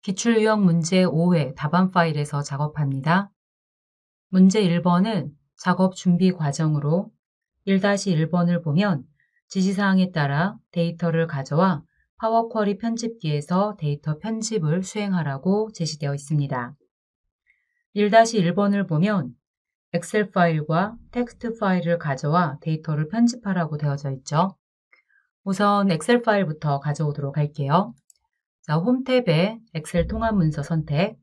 기출유형 문제 5회 답안 파일에서 작업합니다. 문제 1번은 작업 준비 과정으로 1-1번을 보면 지시사항에 따라 데이터를 가져와 파워쿼리 편집기에서 데이터 편집을 수행하라고 제시되어 있습니다. 1-1번을 보면 엑셀 파일과 텍스트 파일을 가져와 데이터를 편집하라고 되어져 있죠. 우선 엑셀 파일부터 가져오도록 할게요. 자, 홈 탭에 엑셀 통합 문서 선택,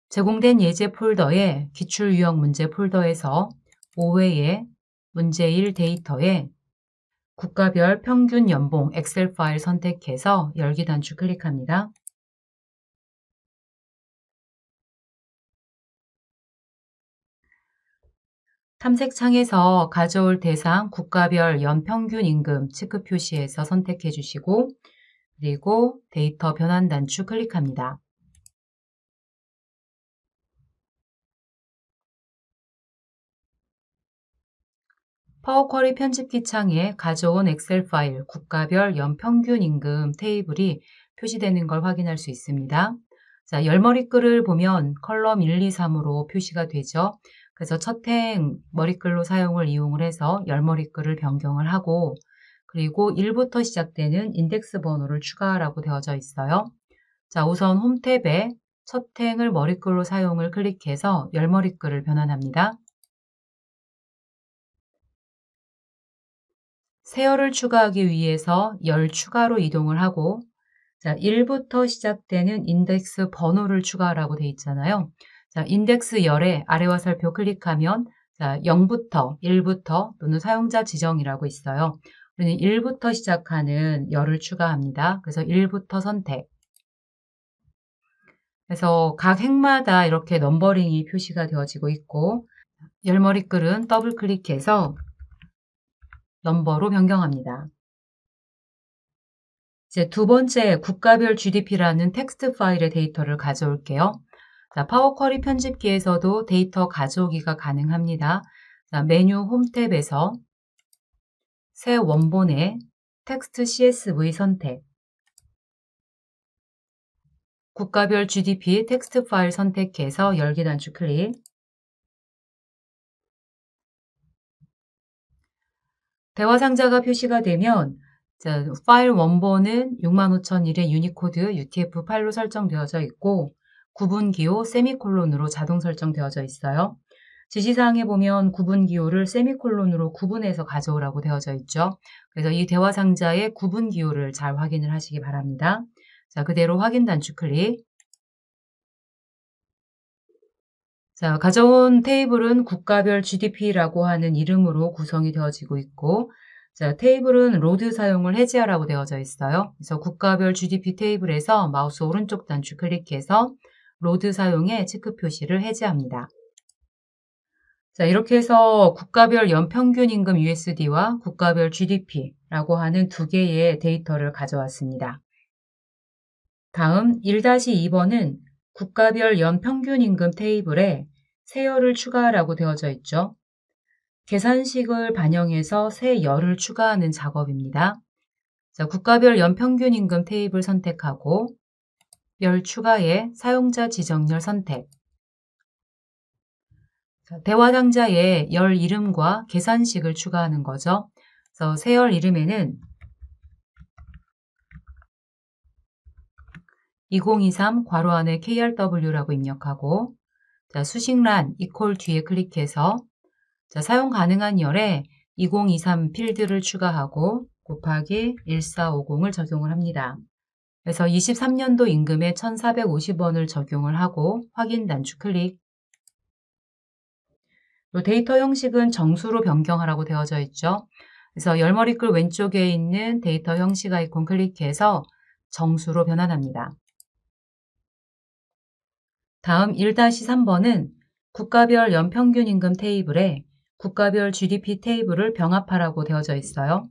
제공된 예제 폴더에 기출유형 문제 폴더에서 5회의 문제 1 데이터에 국가별 평균 연봉 엑셀 파일 선택해서 열기 단추 클릭합니다. 탐색창에서 가져올 대상 국가별 연평균 임금 체크 표시에서 선택해 주시고 그리고 데이터 변환 단추 클릭합니다. 파워쿼리 편집기 창에 가져온 엑셀 파일 국가별 연평균 임금 테이블이 표시되는 걸 확인할 수 있습니다. 자, 열머리글을 보면 컬럼 1, 2, 3으로 표시가 되죠. 그래서 첫행 머리글로 사용을 이용을 해서 열머리글을 변경을 하고 그리고 1부터 시작되는 인덱스 번호를 추가하라고 되어져 있어요. 자, 우선 홈 탭에 첫 행을 머리글로 사용을 클릭해서 열머리글을 변환합니다. 세열을 추가하기 위해서 열 추가로 이동을 하고 자, 1부터 시작되는 인덱스 번호를 추가하라고 되어 있잖아요. 자, 인덱스 열에 아래와 살펴 클릭하면 자, 0부터 1부터 또는 사용자 지정이라고 있어요. 우리는 1부터 시작하는 열을 추가합니다. 그래서 1부터 선택. 그래서 각 행마다 이렇게 넘버링이 표시가 되어지고 있고 열머리글은 더블 클릭해서 넘버로 변경합니다. 이제 두 번째 국가별 GDP라는 텍스트 파일의 데이터를 가져올게요. 자, 파워쿼리 편집기에서도 데이터 가져오기가 가능합니다. 자, 메뉴 홈 탭에서 새 원본의 텍스트 CSV 선택, 국가별 GDP 텍스트 파일 선택해서 열기 단추 클릭, 대화 상자가 표시가 되면 자, 파일 원본은 65001의 유니코드 UTF 파일로 설정되어져 있고 구분기호 세미콜론으로 자동 설정되어져 있어요. 지시사항에 보면 구분기호를 세미콜론으로 구분해서 가져오라고 되어져 있죠. 그래서 이 대화 상자의 구분기호를 잘 확인을 하시기 바랍니다. 자, 그대로 확인 단추 클릭. 자, 가져온 테이블은 국가별 GDP라고 하는 이름으로 구성이 되어지고 있고 자, 테이블은 로드 사용을 해제하라고 되어져 있어요. 그래서 국가별 GDP 테이블에서 마우스 오른쪽 단추 클릭해서 로드 사용의 체크 표시를 해제합니다. 자, 이렇게 해서 국가별 연평균 임금 USD와 국가별 GDP라고 하는 두 개의 데이터를 가져왔습니다. 다음 1-2번은 국가별 연평균 임금 테이블에 새 열을 추가하라고 되어져 있죠. 계산식을 반영해서 새 열을 추가하는 작업입니다. 자, 국가별 연평균 임금 테이블 선택하고 열 추가에 사용자 지정열 선택. 자, 대화 상자에 열 이름과 계산식을 추가하는 거죠. 그래서 새 열 이름에는 2023 괄호 안에 KRW라고 입력하고 자, 수식란 이퀄 뒤에 클릭해서 자, 사용 가능한 열에 2023 필드를 추가하고 곱하기 1450을 적용을 합니다. 그래서 23년도 임금에 1,450원을 적용을 하고 확인 단추 클릭. 데이터 형식은 정수로 변경하라고 되어져 있죠. 그래서 열머리글 왼쪽에 있는 데이터 형식 아이콘 클릭해서 정수로 변환합니다. 다음 1-3번은 국가별 연평균 임금 테이블에 국가별 GDP 테이블을 병합하라고 되어져 있어요.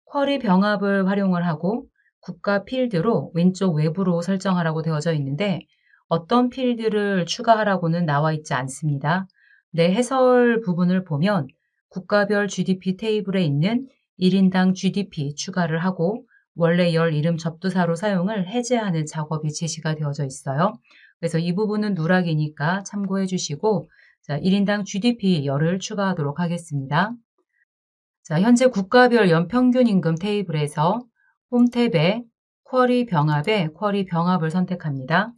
쿼리 병합을 활용을 하고 국가 필드로 왼쪽 외부로 설정하라고 되어져 있는데 어떤 필드를 추가하라고는 나와 있지 않습니다. 내 해설 부분을 보면 국가별 GDP 테이블에 있는 1인당 GDP 추가를 하고 원래 열 이름 접두사로 사용을 해제하는 작업이 제시가 되어져 있어요. 그래서 이 부분은 누락이니까 참고해 주시고, 자, 1인당 GDP 열을 추가하도록 하겠습니다. 자, 현재 국가별 연평균 임금 테이블에서 홈 탭에 쿼리 병합에 쿼리 병합을 선택합니다.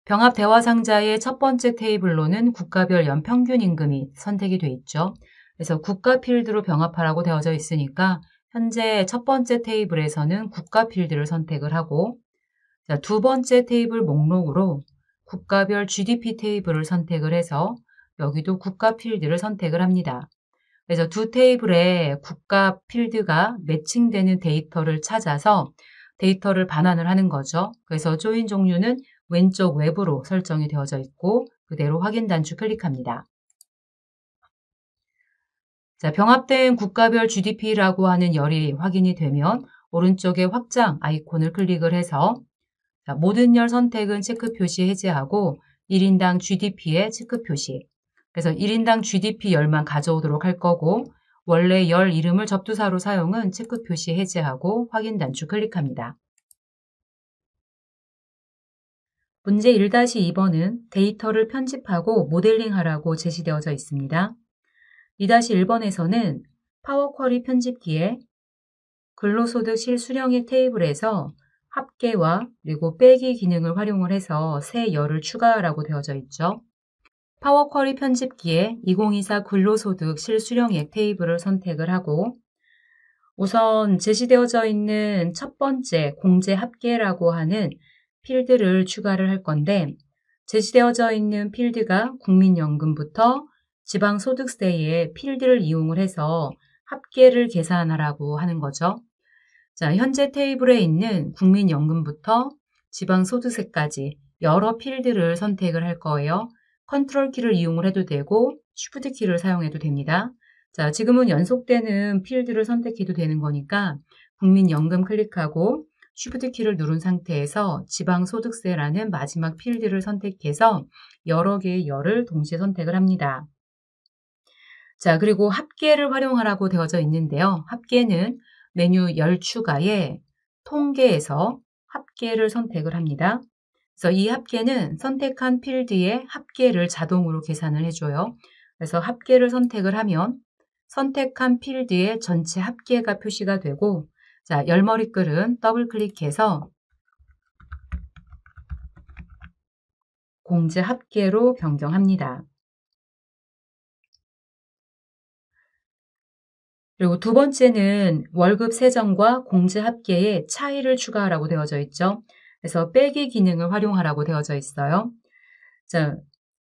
병합 대화 상자의 첫 번째 테이블로는 국가별 연평균 임금이 선택이 돼 있죠. 그래서 국가 필드로 병합하라고 되어져 있으니까 현재 첫 번째 테이블에서는 국가 필드를 선택을 하고, 자, 두 번째 테이블 목록으로 국가별 GDP 테이블을 선택을 해서 여기도 국가 필드를 선택을 합니다. 그래서 두 테이블에 국가 필드가 매칭되는 데이터를 찾아서 데이터를 반환을 하는 거죠. 그래서 조인 종류는 왼쪽 외부로 설정이 되어져 있고 그대로 확인 단추 클릭합니다. 자, 병합된 국가별 GDP라고 하는 열이 확인이 되면 오른쪽에 확장 아이콘을 클릭을 해서, 자, 모든 열 선택은 체크 표시 해제하고 1인당 GDP에 체크 표시. 그래서 1인당 GDP 열만 가져오도록 할 거고, 원래 열 이름을 접두사로 사용은 체크 표시 해제하고 확인 단추 클릭합니다. 문제 1-2번은 데이터를 편집하고 모델링하라고 제시되어져 있습니다. 2-1번에서는 파워쿼리 편집기에 근로소득 실수령액 테이블에서 합계와 그리고 빼기 기능을 활용을 해서 새 열을 추가하라고 되어져 있죠. 파워쿼리 편집기에 2024 근로소득 실수령액 테이블을 선택을 하고, 우선 제시되어져 있는 첫 번째 공제 합계라고 하는 필드를 추가를 할 건데, 제시되어져 있는 필드가 국민연금부터 지방소득세의 필드를 이용을 해서 합계를 계산하라고 하는 거죠. 자, 현재 테이블에 있는 국민연금부터 지방소득세까지 여러 필드를 선택을 할 거예요. 컨트롤 키를 이용을 해도 되고 쉬프트 키를 사용해도 됩니다. 자, 지금은 연속되는 필드를 선택해도 되는 거니까 국민연금 클릭하고 쉬프트 키를 누른 상태에서 지방소득세라는 마지막 필드를 선택해서 여러 개의 열을 동시에 선택을 합니다. 자, 그리고 합계를 활용하라고 되어져 있는데요. 합계는 메뉴 열 추가에 통계에서 합계를 선택을 합니다. 그래서 이 합계는 선택한 필드의 합계를 자동으로 계산을 해줘요. 그래서 합계를 선택을 하면 선택한 필드의 전체 합계가 표시가 되고, 자, 열머리글은 더블 클릭해서 공제 합계로 변경합니다. 그리고 두 번째는 월급 세전과 공제 합계의 차이를 추가하라고 되어져 있죠. 그래서 빼기 기능을 활용하라고 되어져 있어요. 자,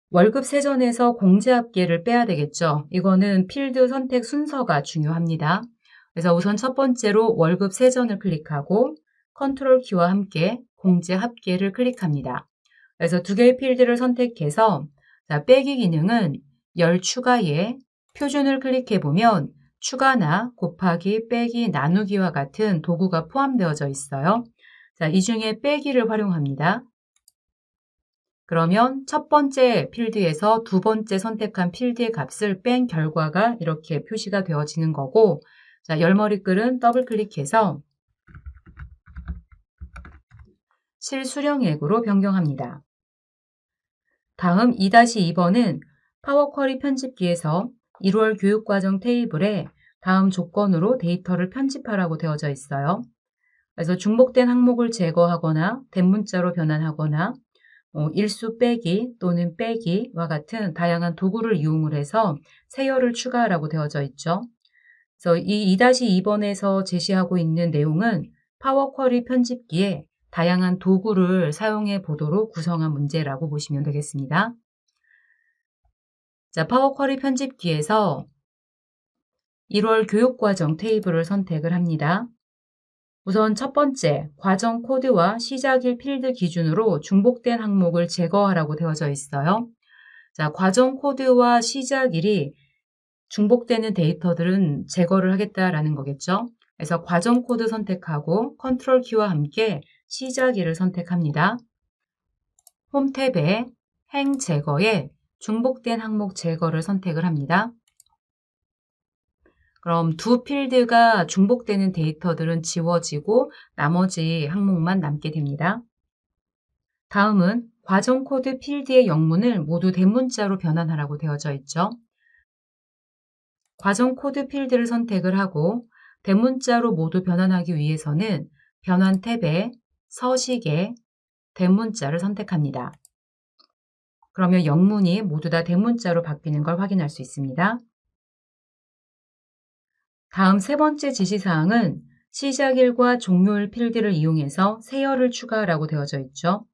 월급 세전에서 공제 합계를 빼야 되겠죠. 이거는 필드 선택 순서가 중요합니다. 그래서 우선 첫 번째로 월급 세전을 클릭하고 컨트롤 키와 함께 공제 합계를 클릭합니다. 그래서 두 개의 필드를 선택해서, 자, 빼기 기능은 열 추가에 표준을 클릭해 보면 추가나 곱하기, 빼기, 나누기와 같은 도구가 포함되어져 있어요. 자, 이 중에 빼기를 활용합니다. 그러면 첫 번째 필드에서 두 번째 선택한 필드의 값을 뺀 결과가 이렇게 표시가 되어지는 거고, 자, 열머리글은 더블 클릭해서 실수령액으로 변경합니다. 다음 2-2번은 파워쿼리 편집기에서 1월 교육과정 테이블에 다음 조건으로 데이터를 편집하라고 되어져 있어요. 그래서 중복된 항목을 제거하거나 대문자로 변환하거나 일수 빼기 또는 빼기와 같은 다양한 도구를 이용을 해서 새 열을 추가하라고 되어져 있죠. 그래서 이 2-2번에서 제시하고 있는 내용은 파워쿼리 편집기에 다양한 도구를 사용해 보도록 구성한 문제라고 보시면 되겠습니다. 자, 파워쿼리 편집기에서 1월 교육과정 테이블을 선택을 합니다. 우선 첫 번째, 과정 코드와 시작일 필드 기준으로 중복된 항목을 제거하라고 되어져 있어요. 자, 과정 코드와 시작일이 중복되는 데이터들은 제거를 하겠다라는 거겠죠. 그래서 과정 코드 선택하고 컨트롤 키와 함께 시작일을 선택합니다. 홈 탭에 행 제거에 중복된 항목 제거를 선택을 합니다. 그럼 두 필드가 중복되는 데이터들은 지워지고 나머지 항목만 남게 됩니다. 다음은 과정 코드 필드의 영문을 모두 대문자로 변환하라고 되어져 있죠. 과정 코드 필드를 선택을 하고 대문자로 모두 변환하기 위해서는 변환 탭에 서식에 대문자를 선택합니다. 그러면 영문이 모두 다 대문자로 바뀌는 걸 확인할 수 있습니다. 다음 세 번째 지시사항은 시작일과 종료일 필드를 이용해서 세열을 추가하라고 되어져 있죠.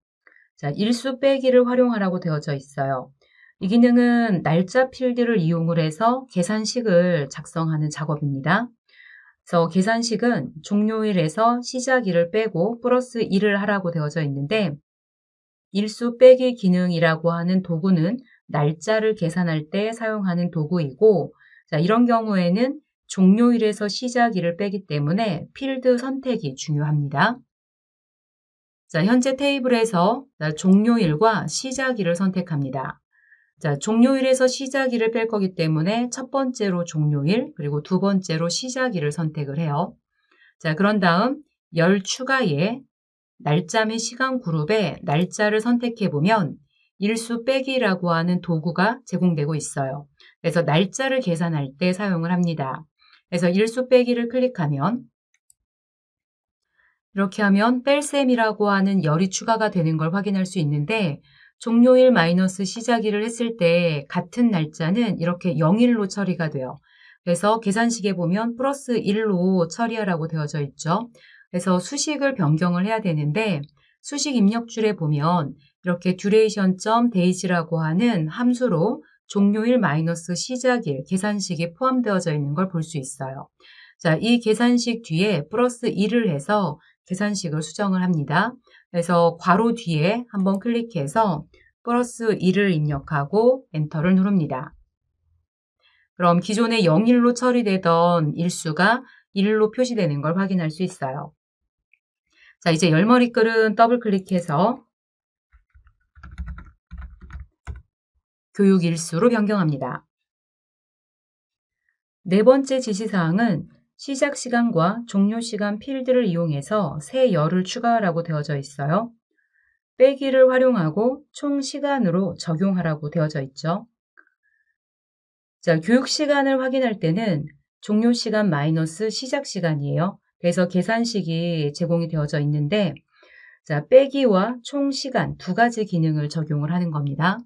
자, 일수 빼기를 활용하라고 되어져 있어요. 이 기능은 날짜 필드를 이용을 해서 계산식을 작성하는 작업입니다. 그래서 계산식은 종료일에서 시작일을 빼고 플러스 1을 하라고 되어져 있는데 일수 빼기 기능이라고 하는 도구는 날짜를 계산할 때 사용하는 도구이고 자, 이런 경우에는 종료일에서 시작일을 빼기 때문에 필드 선택이 중요합니다. 자, 현재 테이블에서 종료일과 시작일을 선택합니다. 자, 종료일에서 시작일을 뺄 거기 때문에 첫 번째로 종료일, 그리고 두 번째로 시작일을 선택을 해요. 자, 그런 다음 열 추가에 날짜 및 시간 그룹에 날짜를 선택해 보면 일수 빼기라고 하는 도구가 제공되고 있어요. 그래서 날짜를 계산할 때 사용을 합니다. 그래서 일수 빼기를 클릭하면 이렇게 하면 뺄셈이라고 하는 열이 추가가 되는 걸 확인할 수 있는데 종료일 마이너스 시작일을 했을 때 같은 날짜는 이렇게 0일로 처리가 돼요. 그래서 계산식에 보면 플러스 1로 처리하라고 되어져 있죠. 그래서 수식을 변경을 해야 되는데 수식 입력줄에 보면 이렇게 duration.days라고 하는 함수로 종료일 마이너스 시작일 계산식이 포함되어져 있는 걸 볼 수 있어요. 자, 이 계산식 뒤에 플러스 1을 해서 계산식을 수정을 합니다. 그래서 괄호 뒤에 한번 클릭해서 플러스 1을 입력하고 엔터를 누릅니다. 그럼 기존에 0일로 처리되던 일수가 1로 표시되는 걸 확인할 수 있어요. 자, 이제 열머리글은 더블 클릭해서 교육 일수로 변경합니다. 네 번째 지시사항은 시작 시간과 종료 시간 필드를 이용해서 새 열을 추가하라고 되어져 있어요. 빼기를 활용하고 총 시간으로 적용하라고 되어져 있죠. 자, 교육 시간을 확인할 때는 종료 시간 마이너스 시작 시간이에요. 그래서 계산식이 제공이 되어져 있는데 자, 빼기와 총 시간 두 가지 기능을 적용을 하는 겁니다.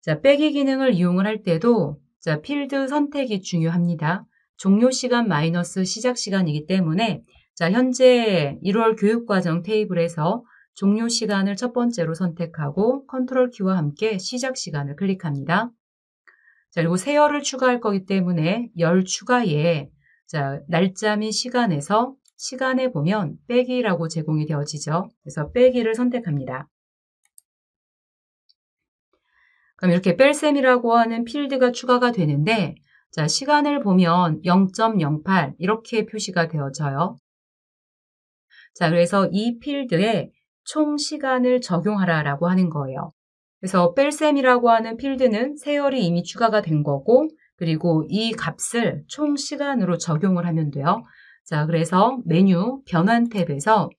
자, 빼기 기능을 이용을 할 때도 자, 필드 선택이 중요합니다. 종료 시간 마이너스 시작 시간이기 때문에 자, 현재 1월 교육과정 테이블에서 종료 시간을 첫 번째로 선택하고 컨트롤 키와 함께 시작 시간을 클릭합니다. 자, 그리고 세열을 추가할 거기 때문에 열 추가에 자, 날짜 및 시간에서 시간에 보면 빼기라고 제공이 되어지죠. 그래서 빼기를 선택합니다. 그럼 이렇게 뺄셈이라고 하는 필드가 추가가 되는데 자, 시간을 보면 0.08 이렇게 표시가 되어져요. 자, 그래서 이 필드에 총 시간을 적용하라라고 하는 거예요. 그래서 뺄셈이라고 하는 필드는 세열이 이미 추가가 된 거고 그리고 이 값을 총 시간으로 적용을 하면 돼요. 자, 그래서 메뉴 변환 탭에서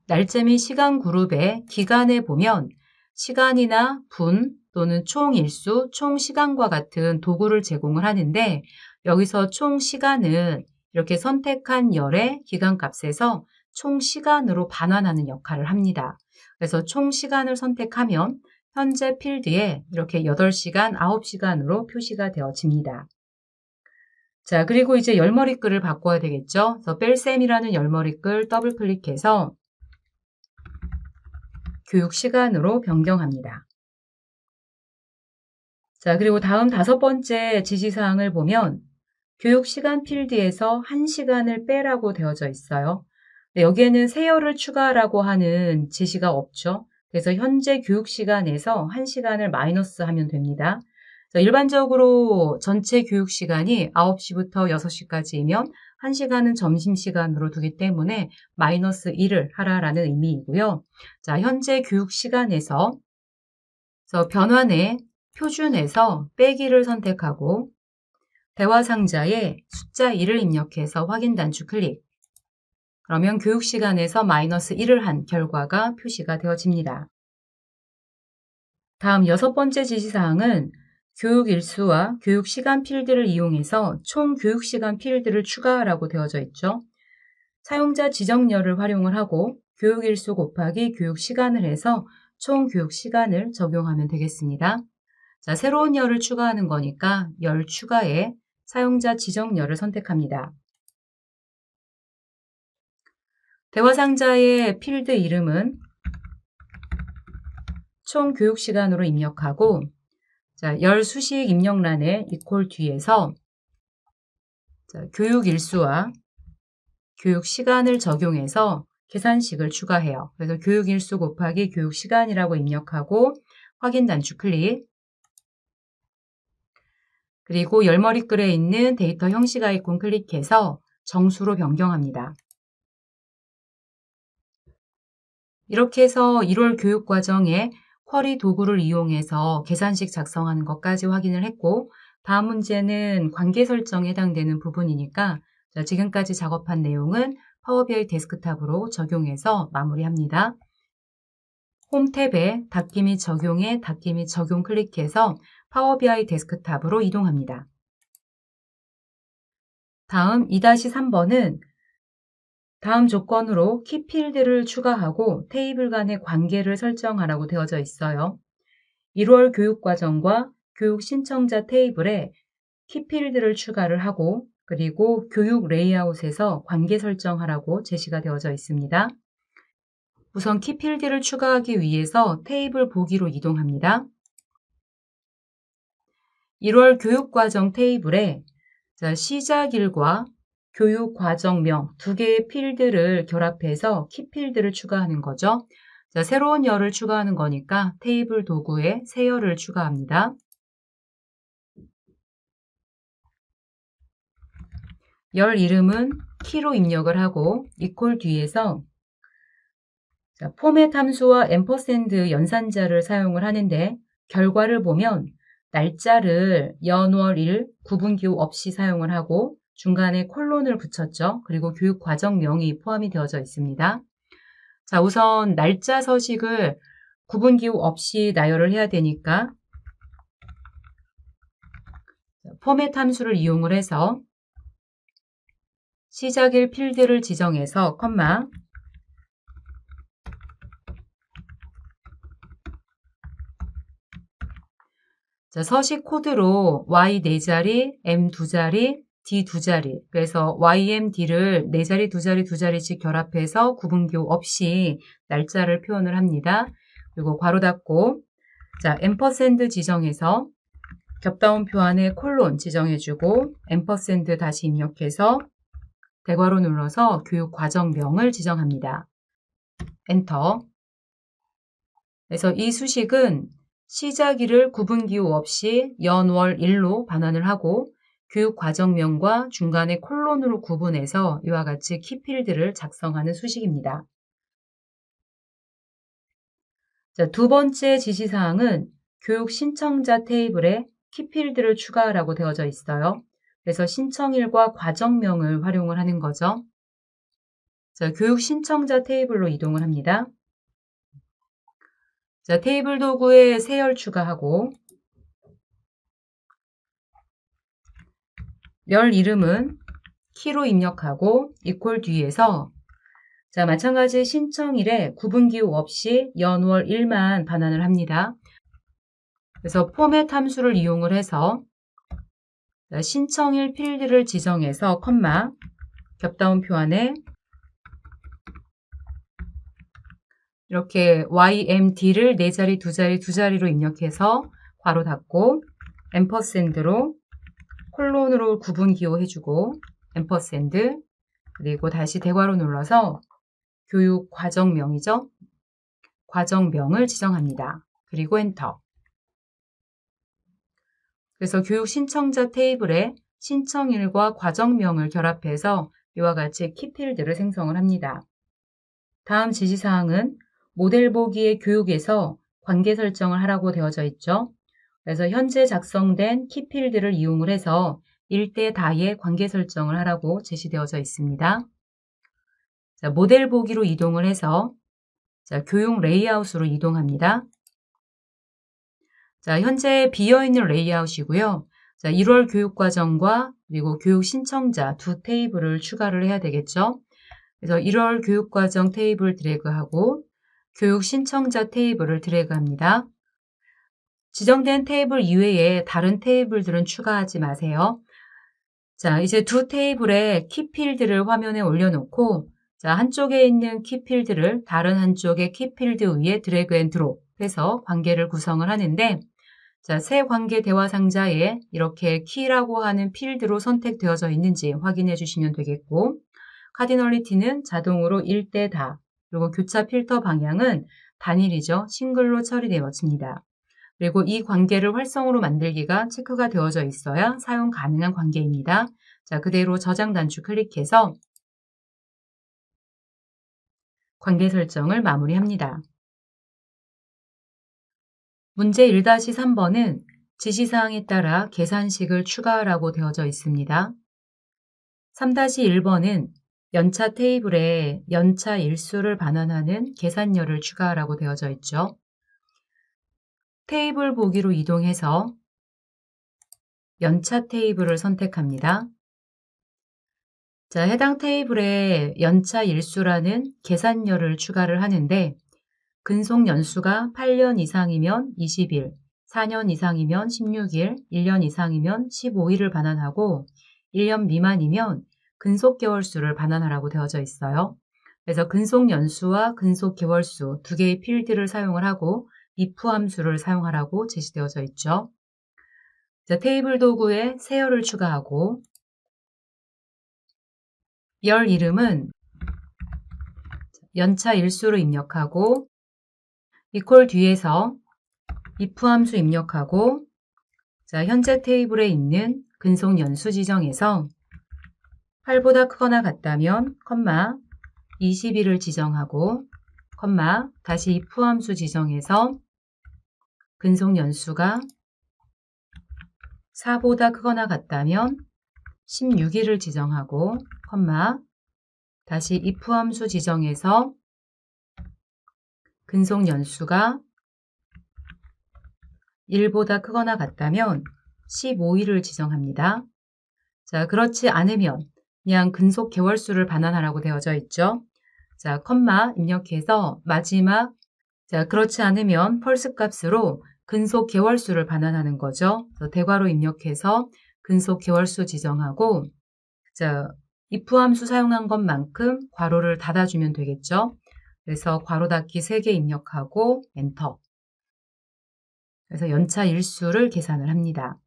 날짜 및 시간 그룹의 기간에 보면 시간이나 분 또는 총 일수, 총 시간과 같은 도구를 제공을 하는데 여기서 총 시간은 이렇게 선택한 열의 기간값에서 총 시간으로 반환하는 역할을 합니다. 그래서 총 시간을 선택하면 현재 필드에 이렇게 8시간, 9시간으로 표시가 되어집니다. 자, 그리고 이제 열머리글을 바꿔야 되겠죠. 그래서 뺄셈이라는 열머리글 더블 클릭해서 교육 시간으로 변경합니다. 자, 그리고 다음 5번째 지시사항을 보면 교육 시간 필드에서 1시간을 빼라고 되어져 있어요. 여기에는 세열을 추가하라고 하는 지시가 없죠. 그래서 현재 교육 시간에서 1시간을 마이너스 하면 됩니다. 일반적으로 전체 교육 시간이 9시부터 6시까지이면 1시간은 점심시간으로 두기 때문에 마이너스 1을 하라라는 의미이고요. 자, 현재 교육 시간에서 변환에 표준에서 빼기를 선택하고 대화 상자에 숫자 1을 입력해서 확인 단추 클릭. 그러면 교육 시간에서 -1을 한 결과가 표시가 되어집니다. 다음 6번째 지시사항은 교육 일수와 교육 시간 필드를 이용해서 총 교육 시간 필드를 추가하라고 되어져 있죠. 사용자 지정열을 활용을 하고 교육 일수 곱하기 교육 시간을 해서 총 교육 시간을 적용하면 되겠습니다. 자, 새로운 열을 추가하는 거니까 열 추가에 사용자 지정열을 선택합니다. 대화 상자의 필드 이름은 총 교육 시간으로 입력하고, 자, 열 수식 입력란에 이퀄 뒤에서 교육 일수와 교육 시간을 적용해서 계산식을 추가해요. 그래서 교육 일수 곱하기 교육 시간이라고 입력하고 확인 단추 클릭. 그리고 열머리글에 있는 데이터 형식 아이콘 클릭해서 정수로 변경합니다. 이렇게 해서 1월 교육과정에 쿼리 도구를 이용해서 계산식 작성하는 것까지 확인을 했고, 다음 문제는 관계 설정에 해당되는 부분이니까 지금까지 작업한 내용은 파워비아이 데스크탑으로 적용해서 마무리합니다. 홈 탭에 닫기 및 적용에 닫기 및 적용 클릭해서 파워비아이 데스크탑으로 이동합니다. 다음 2-3번은 다음 조건으로 키필드를 추가하고 테이블 간의 관계를 설정하라고 되어져 있어요. 1월 교육과정과 교육 신청자 테이블에 키필드를 추가를 하고 그리고 교육 레이아웃에서 관계 설정하라고 제시가 되어져 있습니다. 우선 키필드를 추가하기 위해서 테이블 보기로 이동합니다. 1월 교육과정 테이블에 시작일과 교육과정명 두 개의 필드를 결합해서 키필드를 추가하는 거죠. 자, 새로운 열을 추가하는 거니까 테이블 도구에 새 열을 추가합니다. 열 이름은 키로 입력을 하고 이퀄 뒤에서 포맷 함수와 앰퍼샌드 연산자를 사용을 하는데 결과를 보면 날짜를 연월일 구분기호 없이 사용을 하고 중간에 콜론을 붙였죠. 그리고 교육 과정명이 포함이 되어져 있습니다. 자, 우선 날짜 서식을 구분기호 없이 나열을 해야 되니까 포맷 함수를 이용을 해서 시작일 필드를 지정해서 컴마 자, 서식 코드로 Y 4자리, M 2자리, D 2자리, 그래서 YMD를 4자리, 2자리, 2자리씩 결합해서 구분기호 없이 날짜를 표현을 합니다. 그리고 괄호 닫고, 자, 앰퍼샌드 지정해서 겹다운표 안에 콜론 지정해주고, 앰퍼샌드 다시 입력해서 대괄호 눌러서 교육 과정명을 지정합니다. 엔터. 그래서 이 수식은 시작일을 구분기호 없이 연월일로 반환을 하고 교육 과정명과 중간에 콜론으로 구분해서 이와 같이 키필드를 작성하는 수식입니다. 자, 두 번째 지시사항은 교육 신청자 테이블에 키필드를 추가하라고 되어져 있어요. 그래서 신청일과 과정명을 활용을 하는 거죠. 자, 교육 신청자 테이블로 이동을 합니다. 자, 테이블 도구에 새 열 추가하고 열 이름은 키로 입력하고 이퀄 뒤에서 자, 마찬가지 신청일에 구분기호 없이 연월일만 반환을 합니다. 그래서 포맷 함수를 이용을 해서 신청일 필드를 지정해서 컴마 겹다운표 안에 이렇게 YMD를 4자리, 2자리, 2자리로 입력해서 괄호 닫고 앰퍼샌드로 콜론으로 구분기호 해주고 앰퍼샌드 그리고 다시 대괄호 눌러서 교육 과정명이죠. 과정명을 지정합니다. 그리고 엔터. 그래서 교육 신청자 테이블에 신청일과 과정명을 결합해서 이와 같이 키필드를 생성을 합니다. 다음 지시사항은 모델 보기의 교육에서 관계 설정을 하라고 되어져 있죠. 그래서 현재 작성된 키필드를 이용을 해서 일대 다의 관계 설정을 하라고 제시되어져 있습니다. 자, 모델 보기로 이동을 해서 자, 교육 레이아웃으로 이동합니다. 자, 현재 비어있는 레이아웃이고요. 자, 1월 교육과정과 그리고 교육 신청자 두 테이블을 추가를 해야 되겠죠. 그래서 1월 교육과정 테이블 드래그하고 교육 신청자 테이블을 드래그합니다. 지정된 테이블 이외에 다른 테이블들은 추가하지 마세요. 자, 이제 두 테이블의 키필드를 화면에 올려놓고 자, 한쪽에 있는 키필드를 다른 한쪽의 키필드 위에 드래그 앤 드롭 해서 관계를 구성을 하는데 자, 새 관계 대화 상자에 이렇게 키라고 하는 필드로 선택되어져 있는지 확인해 주시면 되겠고 카디널리티는 자동으로 1대 다 그리고 교차 필터 방향은 단일이죠. 싱글로 처리되어집니다. 그리고 이 관계를 활성으로 만들기가 체크가 되어져 있어야 사용 가능한 관계입니다. 자, 그대로 저장 단추 클릭해서 관계 설정을 마무리합니다. 문제 1-3번은 지시사항에 따라 계산식을 추가하라고 되어져 있습니다. 3-1번은 연차 테이블에 연차 일수를 반환하는 계산열을 추가하라고 되어져 있죠. 테이블 보기로 이동해서 연차 테이블을 선택합니다. 자, 해당 테이블에 연차 일수라는 계산열을 추가를 하는데 근속 연수가 8년 이상이면 20일, 4년 이상이면 16일, 1년 이상이면 15일을 반환하고 1년 미만이면 근속 개월수를 반환하라고 되어져 있어요. 그래서 근속 연수와 근속 개월수 두 개의 필드를 사용을 하고 if 함수를 사용하라고 제시되어져 있죠. 자, 테이블 도구에 세열을 추가하고 열 이름은 연차 일수로 입력하고 이퀄 뒤에서 if 함수 입력하고 자, 현재 테이블에 있는 근속 연수 지정에서 8보다 크거나 같다면 컴마 20일을 지정하고 컴마 다시 if 함수 지정해서 근속 연수가 4보다 크거나 같다면 16일을 지정하고 컴마 다시 if 함수 지정해서 근속 연수가 1보다 크거나 같다면 15일을 지정합니다. 자, 그렇지 않으면 그냥 근속 개월수를 반환하라고 되어져 있죠. 자, 컴마 입력해서 마지막 자, 그렇지 않으면 펄스 값으로 근속 개월수를 반환하는 거죠. 대괄호 입력해서 근속 개월수 지정하고 자, if 함수 사용한 것만큼 괄호를 닫아주면 되겠죠. 그래서 괄호 닫기 3개 입력하고 엔터. 그래서 연차 일수를 계산을 합니다.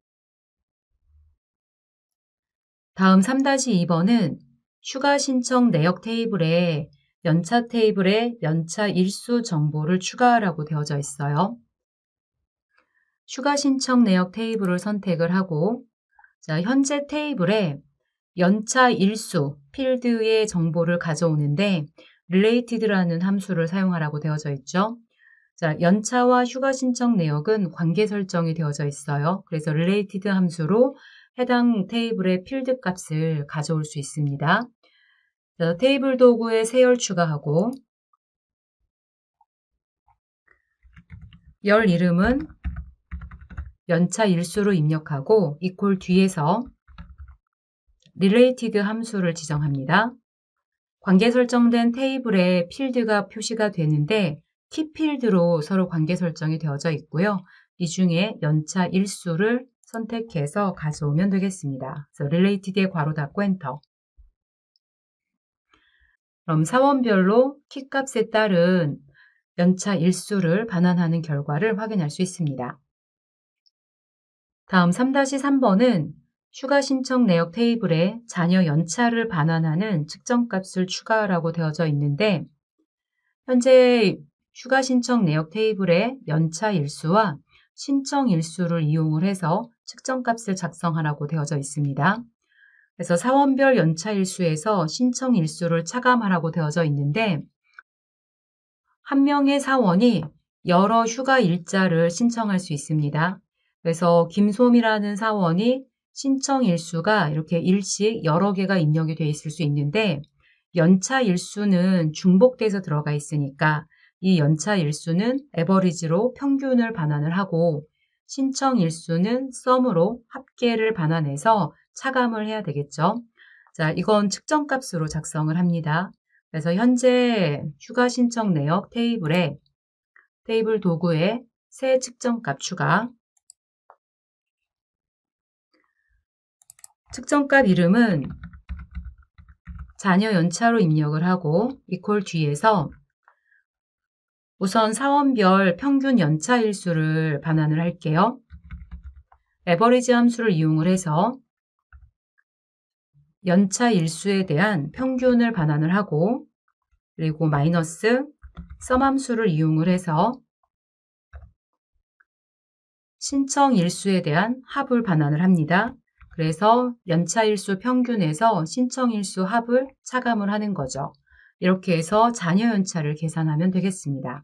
다음 3-2번은 휴가 신청 내역 테이블에 연차 테이블에 연차 일수 정보를 추가하라고 되어져 있어요. 휴가 신청 내역 테이블을 선택을 하고 자, 현재 테이블에 연차 일수 필드의 정보를 가져오는데 related라는 함수를 사용하라고 되어져 있죠. 자, 연차와 휴가 신청 내역은 관계 설정이 되어져 있어요. 그래서 related 함수로 해당 테이블의 필드 값을 가져올 수 있습니다. 자, 테이블 도구에 세열 추가하고 열 이름은 연차 일수로 입력하고 이퀄 뒤에서 related 함수를 지정합니다. 관계 설정된 테이블에 필드가 표시가 되는데 키필드로 서로 관계 설정이 되어져 있고요. 이 중에 연차 일수를 선택해서 가져오면 되겠습니다. 그래서 related에 괄호 닫고 엔터. 그럼 사원별로 키값에 따른 연차 일수를 반환하는 결과를 확인할 수 있습니다. 다음 3-3번은 휴가 신청 내역 테이블에 자녀 연차를 반환하는 측정값을 추가하라고 되어져 있는데 현재 휴가 신청 내역 테이블에 연차 일수와 신청 일수를 이용을 해서 측정값을 작성하라고 되어져 있습니다. 그래서 사원별 연차 일수에서 신청 일수를 차감하라고 되어져 있는데 한 명의 사원이 여러 휴가 일자를 신청할 수 있습니다. 그래서 김솜이라는 사원이 신청 일수가 이렇게 일씩 여러 개가 입력이 돼 있을 수 있는데 연차 일수는 중복돼서 들어가 있으니까 이 연차 일수는 에버리지로 평균을 반환을 하고 신청 일수는 썸으로 합계를 반환해서 차감을 해야 되겠죠. 자, 이건 측정값으로 작성을 합니다. 그래서 현재 휴가 신청 내역 테이블에 테이블 도구에 새 측정값 추가, 측정값 이름은 자녀 연차로 입력을 하고 이퀄 뒤에서 우선 사원별 평균 연차 일수를 반환을 할게요. 에버리지 함수를 이용을 해서 연차 일수에 대한 평균을 반환을 하고 그리고 마이너스 썸 함수를 이용을 해서 신청 일수에 대한 합을 반환을 합니다. 그래서 연차 일수 평균에서 신청 일수 합을 차감을 하는 거죠. 이렇게 해서 자녀 연차를 계산하면 되겠습니다.